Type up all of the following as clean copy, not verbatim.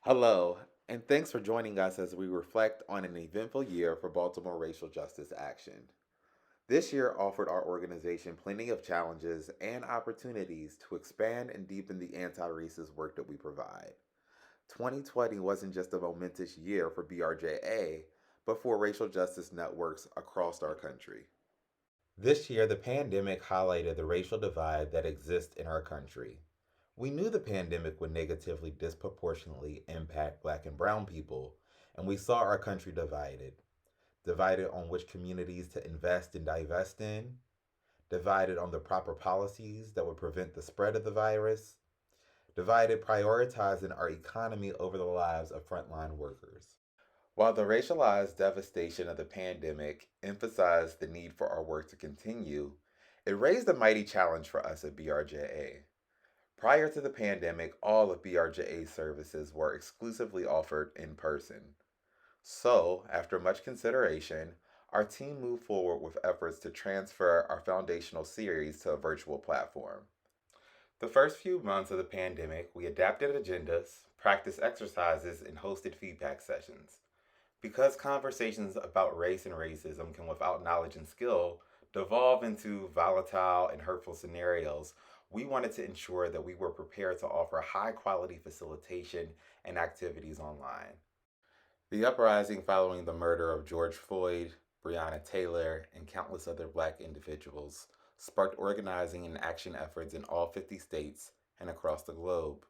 Hello, and thanks for joining us as we reflect on an eventful year for Baltimore Racial Justice Action. This year offered our organization plenty of challenges and opportunities to expand and deepen the anti racist work that we provide. 2020 wasn't just a momentous year for BRJA, but for racial justice networks across our country. This year, the pandemic highlighted the racial divide that exists in our country. We knew the pandemic would negatively disproportionately impact Black and Brown people, and we saw our country divided on which communities to invest and divest in, divided on the proper policies that would prevent the spread of the virus, divided prioritizing our economy over the lives of frontline workers. While the racialized devastation of the pandemic emphasized the need for our work to continue, it raised a mighty challenge for us at BRJA. Prior to the pandemic, all of BRJA's services were exclusively offered in person. So, after much consideration, our team moved forward with efforts to transfer our foundational series to a virtual platform. The first few months of the pandemic, we adapted agendas, practiced exercises, and hosted feedback sessions. Because conversations about race and racism can, without knowledge and skill, devolve into volatile and hurtful scenarios, we wanted to ensure that we were prepared to offer high quality facilitation and activities online. The uprising following the murder of George Floyd, Breonna Taylor, and countless other Black individuals sparked organizing and action efforts in all 50 states and across the globe.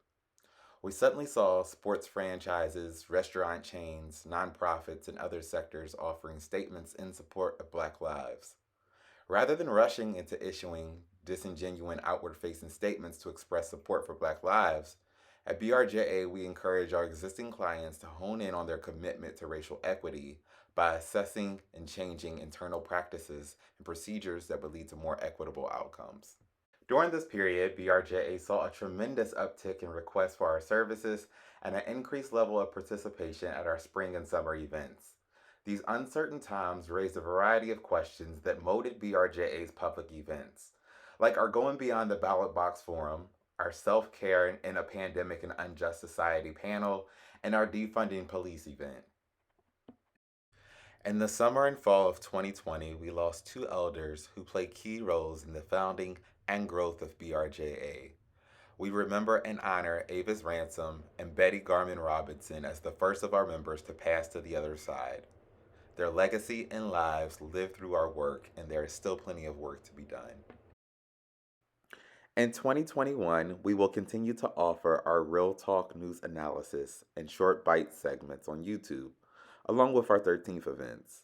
We suddenly saw sports franchises, restaurant chains, nonprofits, and other sectors offering statements in support of Black lives. Rather than rushing into issuing disingenuous outward facing statements to express support for Black lives, at BRJA we encourage our existing clients to hone in on their commitment to racial equity by assessing and changing internal practices and procedures that would lead to more equitable outcomes. During this period, BRJA saw a tremendous uptick in requests for our services and an increased level of participation at our spring and summer events. These uncertain times raised a variety of questions that molded BRJA's public events, like our Going Beyond the Ballot Box Forum, our Self Care in a Pandemic and Unjust Society panel, and our Defunding Police event. In the summer and fall of 2020, we lost two elders who played key roles in the founding and growth of BRJA. We remember and honor Avis Ransom and Betty Garman Robinson as the first of our members to pass to the other side. Their legacy and lives live through our work, and there is still plenty of work to be done. In 2021, we will continue to offer our Real Talk news analysis and short bite segments on YouTube, along with our 13th events.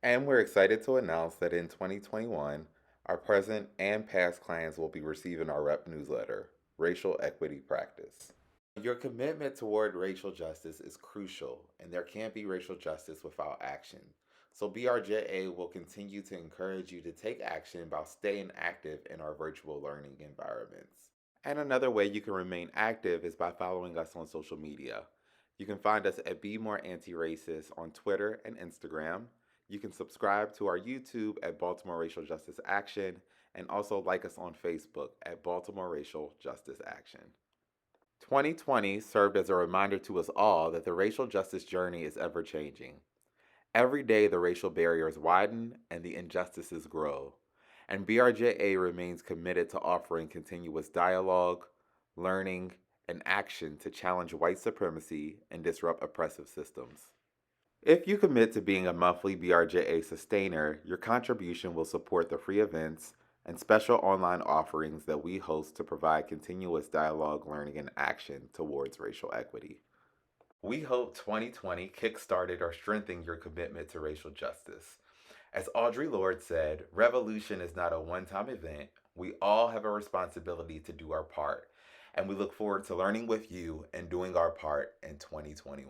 And we're excited to announce that in 2021, our present and past clients will be receiving our rep newsletter, Racial Equity Practice. Your commitment toward racial justice is crucial, and there can't be racial justice without action. So BRJA will continue to encourage you to take action by staying active in our virtual learning environments. And another way you can remain active is by following us on social media. You can find us at Be More Anti-Racist on Twitter and Instagram. You can subscribe to our YouTube at Baltimore Racial Justice Action, and also like us on Facebook at Baltimore Racial Justice Action. 2020 served as a reminder to us all that the racial justice journey is ever changing. Every day, the racial barriers widen and the injustices grow. And BRJA remains committed to offering continuous dialogue, learning, and action to challenge white supremacy and disrupt oppressive systems. If you commit to being a monthly BRJA sustainer, your contribution will support the free events and special online offerings that we host to provide continuous dialogue, learning, and action towards racial equity. We hope 2020 kickstarted or strengthened your commitment to racial justice. As Audre Lorde said, revolution is not a one-time event. We all have a responsibility to do our part, and we look forward to learning with you and doing our part in 2021.